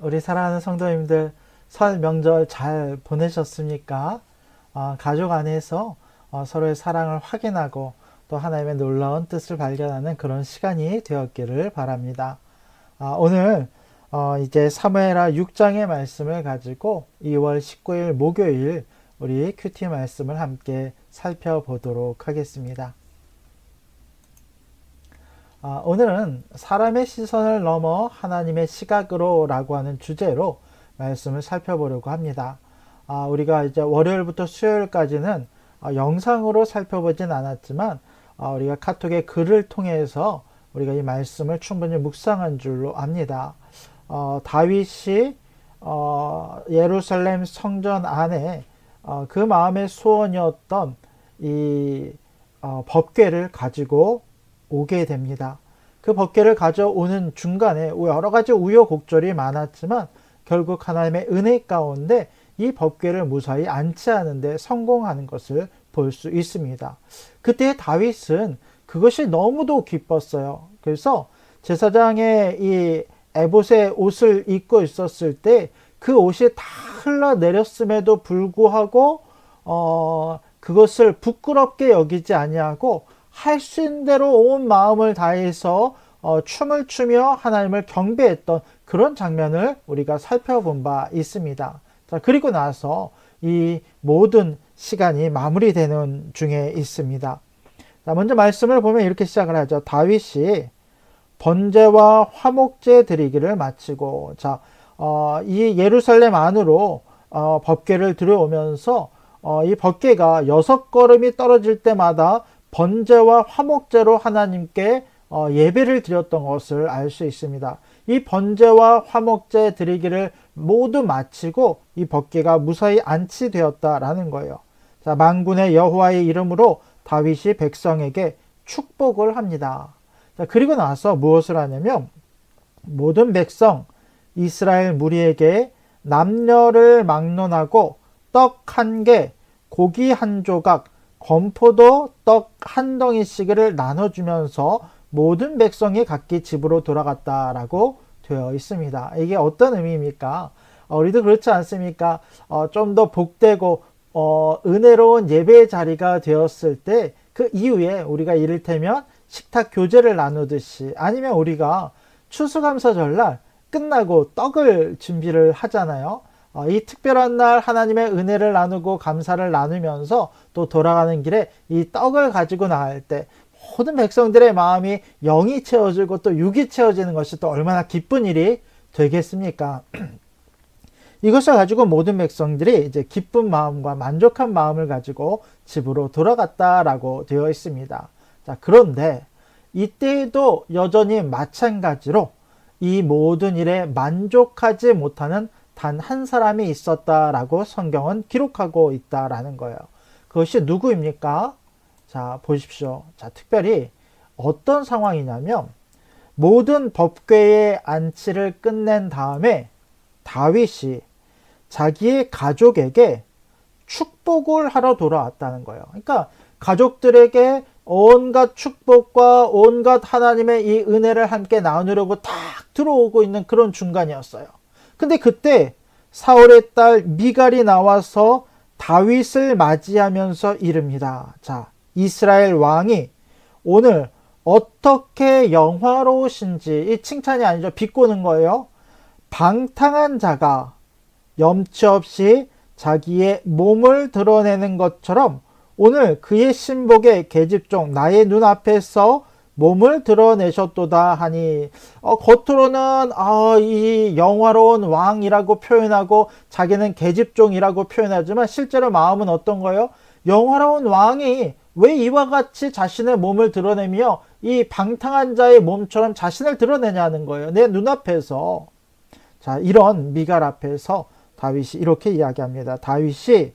우리 사랑하는 성도님들, 설 명절 잘 보내셨습니까? 가족 안에서 서로의 사랑을 확인하고 또 하나님의 놀라운 뜻을 발견하는 그런 시간이 되었기를 바랍니다. 오늘 이제 사무엘하 6장의 말씀을 가지고 2월 19일 목요일 우리 큐티 말씀을 함께 살펴보도록 하겠습니다. 오늘은 사람의 시선을 넘어 하나님의 시각으로 라고 하는 주제로 말씀을 살펴보려고 합니다. 우리가 이제 월요일부터 수요일까지는 영상으로 살펴보진 않았지만 우리가 카톡의 글을 통해서 우리가 이 말씀을 충분히 묵상한 줄로 압니다. 다윗이 예루살렘 성전 안에 그 마음의 소원이었던 이 법궤를 가지고 오게 됩니다. 그 법궤를 가져오는 중간에 여러 가지 우여곡절이 많았지만 결국 하나님의 은혜 가운데 이 법궤를 무사히 안치하는 데 성공하는 것을 볼 수 있습니다. 그때 다윗은 그것이 너무도 기뻤어요. 그래서 제사장의 이 에봇의 옷을 입고 있었을 때 그 옷이 다 흘러내렸음에도 불구하고 그것을 부끄럽게 여기지 아니하고 할 수 있는 대로 온 마음을 다해서 춤을 추며 하나님을 경배했던 그런 장면을 우리가 살펴본 바 있습니다. 자, 그리고 나서 이 모든 시간이 마무리되는 중에 있습니다. 자, 먼저 말씀을 보면 이렇게 시작을 하죠. 다윗이 번제와 화목제 드리기를 마치고, 이 예루살렘 안으로 법궤를 들여오면서 이 법궤가 6걸음이 떨어질 때마다 번제와 화목제로 하나님께 예배를 드렸던 것을 알 수 있습니다. 이 번제와 화목제 드리기를 모두 마치고 이 법궤가 무사히 안치되었다라는 거예요. 자, 만군의 여호와의 이름으로 다윗이 백성에게 축복을 합니다. 자, 그리고 나서 무엇을 하냐면 모든 백성 이스라엘 무리에게 남녀를 막론하고 떡 1개, 고기 1조각, 건포도 떡 1덩이씩을 나눠주면서 모든 백성이 각기 집으로 돌아갔다라고 되어 있습니다. 이게 어떤 의미입니까? 우리도 그렇지 않습니까? 좀 더 복되고 은혜로운 예배의 자리가 되었을 때 그 이후에 우리가 이를테면 식탁 교제를 나누듯이 아니면 우리가 추수감사절날 끝나고 떡을 준비를 하잖아요. 이 특별한 날 하나님의 은혜를 나누고 감사를 나누면서 또 돌아가는 길에 이 떡을 가지고 나갈 때 모든 백성들의 마음이 영이 채워지고 또 육이 채워지는 것이 또 얼마나 기쁜 일이 되겠습니까? 이것을 가지고 모든 백성들이 이제 기쁜 마음과 만족한 마음을 가지고 집으로 돌아갔다라고 되어 있습니다. 자, 그런데 이때에도 여전히 마찬가지로 이 모든 일에 만족하지 못하는 단 한 사람이 있었다라고 성경은 기록하고 있다라는 거예요. 그것이 누구입니까? 자, 보십시오. 자, 특별히 어떤 상황이냐면 모든 법궤의 안치를 끝낸 다음에 다윗이 자기의 가족에게 축복을 하러 돌아왔다는 거예요. 그러니까 가족들에게 온갖 축복과 온갖 하나님의 이 은혜를 함께 나누려고 딱 들어오고 있는 그런 중간이었어요. 근데 그때 사울의 딸 미갈이 나와서 다윗을 맞이하면서 이릅니다. 자, 이스라엘 왕이 오늘 어떻게 영화로우신지, 이 칭찬이 아니죠. 비꼬는 거예요. 방탕한 자가 염치 없이 자기의 몸을 드러내는 것처럼 오늘 그의 신복의 계집종 나의 눈앞에서 몸을 드러내셨도다 하니 겉으로는 이 영화로운 왕이라고 표현하고 자기는 계집종이라고 표현하지만 실제로 마음은 어떤 거예요? 영화로운 왕이 왜 이와 같이 자신의 몸을 드러내며 이 방탕한 자의 몸처럼 자신을 드러내냐는 거예요. 내 눈앞에서. 자, 이런 미갈 앞에서 다윗이 이렇게 이야기합니다. 다윗이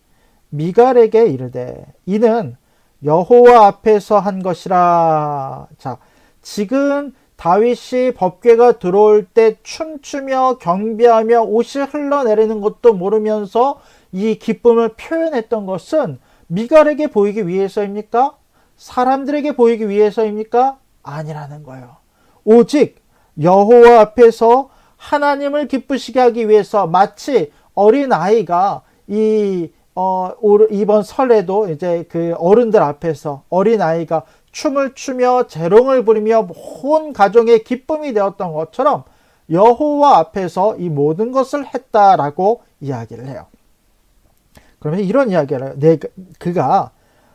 미갈에게 이르되 이는 여호와 앞에서 한 것이라. 자, 지금 다윗이 법궤가 들어올 때 춤추며 경배하며 옷이 흘러내리는 것도 모르면서 이 기쁨을 표현했던 것은 미갈에게 보이기 위해서입니까? 사람들에게 보이기 위해서입니까? 아니라는 거예요. 오직 여호와 앞에서 하나님을 기쁘시게 하기 위해서 마치 어린아이가 이번 설에도 이제 그 어른들 앞에서 어린아이가 춤을 추며 재롱을 부리며 온 가정의 기쁨이 되었던 것처럼 여호와 앞에서 이 모든 것을 했다라고 이야기를 해요. 그러면 이런 이야기를 해요. 그가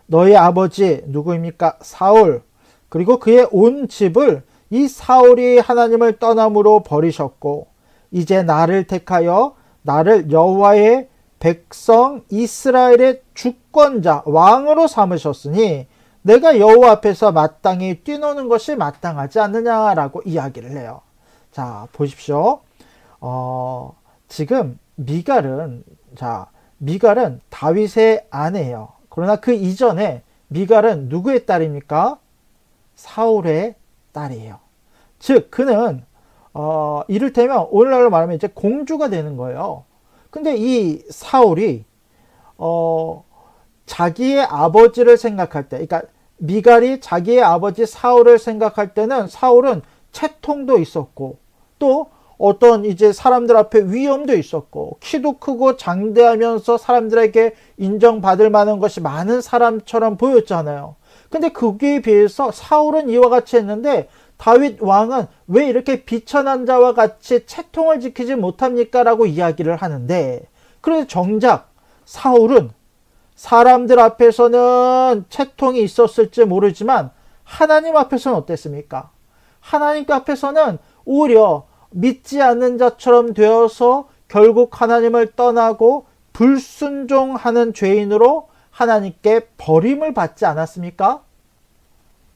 너희 아버지 누구입니까? 사울, 그리고 그의 온 집을 이 사울이 하나님을 떠남으로 버리셨고 이제 나를 택하여 나를 여호와의 백성 이스라엘의 주권자 왕으로 삼으셨으니 내가 여호와 앞에서 마땅히 뛰노는 것이 마땅하지 않느냐라고 이야기를 해요. 자, 보십시오. 지금 미갈은 다윗의 아내예요. 그러나 그 이전에 미갈은 누구의 딸입니까? 사울의 딸이에요. 즉 그는 이를테면 오늘날로 말하면 이제 공주가 되는 거예요. 근데 이 사울이 자기의 아버지를 생각할 때, 그러니까 미갈이 자기의 아버지 사울을 생각할 때는 사울은 채통도 있었고 또 어떤 이제 사람들 앞에 위엄도 있었고 키도 크고 장대하면서 사람들에게 인정받을 만한 것이 많은 사람처럼 보였잖아요. 근데 거기에 비해서 사울은 이와 같이 했는데 다윗 왕은 왜 이렇게 비천한 자와 같이 채통을 지키지 못합니까? 라고 이야기를 하는데, 그래서 정작 사울은 사람들 앞에서는 채통이 있었을지 모르지만 하나님 앞에서는 어땠습니까? 하나님 앞에서는 오히려 믿지 않는 자처럼 되어서 결국 하나님을 떠나고 불순종하는 죄인으로 하나님께 버림을 받지 않았습니까?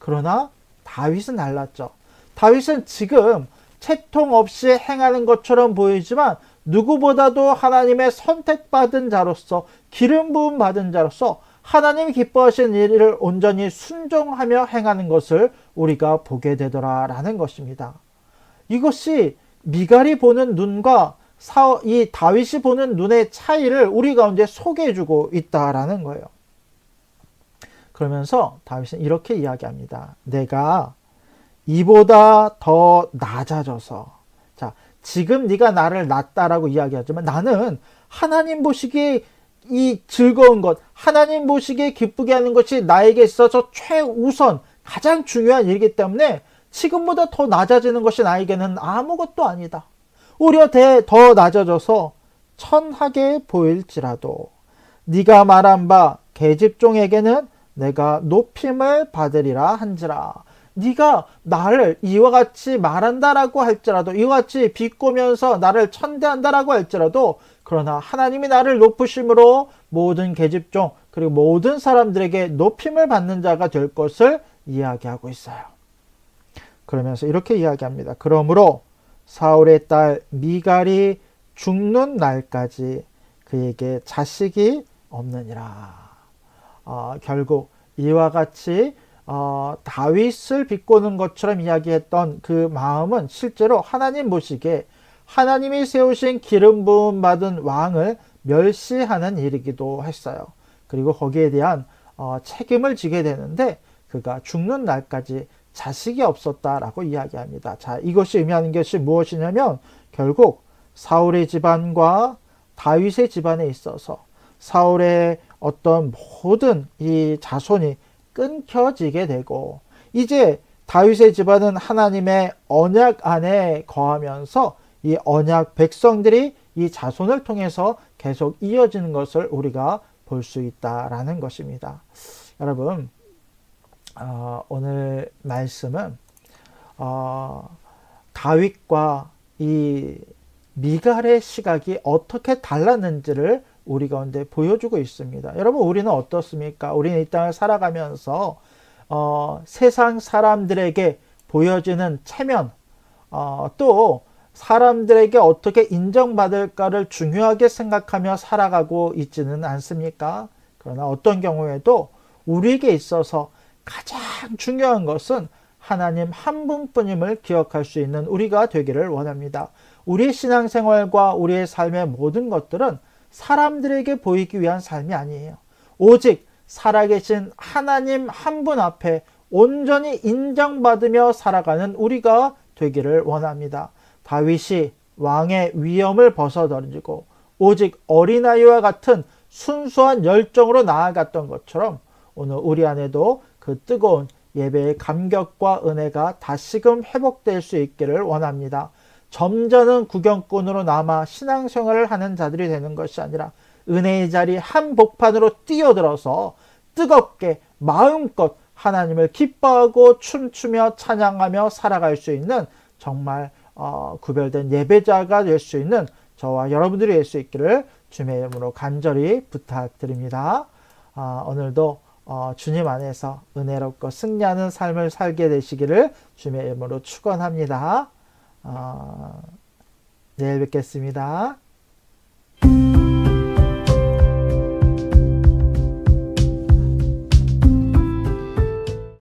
그러나 다윗은 달랐죠. 다윗은 지금 채통 없이 행하는 것처럼 보이지만 누구보다도 하나님의 선택받은 자로서 기름 부음 받은 자로서 하나님이 기뻐하시는 일을 온전히 순종하며 행하는 것을 우리가 보게 되더라라는 것입니다. 이것이 미갈이 보는 눈과 이 다윗이 보는 눈의 차이를 우리 가운데 소개해주고 있다라는 거예요. 그러면서 다윗은 이렇게 이야기합니다. 내가 이보다 더 낮아져서, 자, 지금 네가 나를 낮다라고 이야기하지만 나는 하나님 보시기에 이 즐거운 것, 하나님 보시기에 기쁘게 하는 것이 나에게 있어서 최우선 가장 중요한 일이기 때문에 지금보다 더 낮아지는 것이 나에게는 아무것도 아니다. 오히려 더 낮아져서 천하게 보일지라도 네가 말한 바 계집종에게는 내가 높임을 받으리라 한지라. 네가 나를 이와 같이 말한다라고 할지라도, 이와 같이 비꼬면서 나를 천대한다라고 할지라도, 그러나 하나님이 나를 높으심으로 모든 계집종 그리고 모든 사람들에게 높임을 받는 자가 될 것을 이야기하고 있어요. 그러면서 이렇게 이야기합니다. 그러므로 사울의 딸 미갈이 죽는 날까지 그에게 자식이 없느니라. 결국 이와 같이 다윗을 비꼬는 것처럼 이야기했던 그 마음은 실제로 하나님 보시기에 하나님이 세우신 기름 부음 받은 왕을 멸시하는 일이기도 했어요. 그리고 거기에 대한 책임을 지게 되는데 그가 죽는 날까지 자식이 없었다라고 이야기합니다. 자, 이것이 의미하는 것이 무엇이냐면 결국 사울의 집안과 다윗의 집안에 있어서 사울의 어떤 모든 이 자손이 끊겨지게 되고 이제 다윗의 집안은 하나님의 언약 안에 거하면서 이 언약 백성들이 이 자손을 통해서 계속 이어지는 것을 우리가 볼 수 있다라는 것입니다. 여러분, 오늘 말씀은 다윗과 이 미갈의 시각이 어떻게 달랐는지를 우리 가운데 보여주고 있습니다. 여러분, 우리는 어떻습니까? 우리는 이 땅을 살아가면서 세상 사람들에게 보여지는 체면, 또 사람들에게 어떻게 인정받을까를 중요하게 생각하며 살아가고 있지는 않습니까? 그러나 어떤 경우에도 우리에게 있어서 가장 중요한 것은 하나님 한 분뿐임을 기억할 수 있는 우리가 되기를 원합니다. 우리의 신앙생활과 우리의 삶의 모든 것들은 사람들에게 보이기 위한 삶이 아니에요. 오직 살아계신 하나님 한 분 앞에 온전히 인정받으며 살아가는 우리가 되기를 원합니다. 다윗이 왕의 위엄을 벗어던지고 오직 어린아이와 같은 순수한 열정으로 나아갔던 것처럼 오늘 우리 안에도 그 뜨거운 예배의 감격과 은혜가 다시금 회복될 수 있기를 원합니다. 점잖은 구경꾼으로 남아 신앙생활을 하는 자들이 되는 것이 아니라 은혜의 자리 한복판으로 뛰어들어서 뜨겁게 마음껏 하나님을 기뻐하고 춤추며 찬양하며 살아갈 수 있는 정말 구별된 예배자가 될 수 있는 저와 여러분들이 될 수 있기를 주님의 이름으로 간절히 부탁드립니다. 오늘도 주님 안에서 은혜롭고 승리하는 삶을 살게 되시기를 주님의 이름으로 축원합니다. 내일 뵙겠습니다.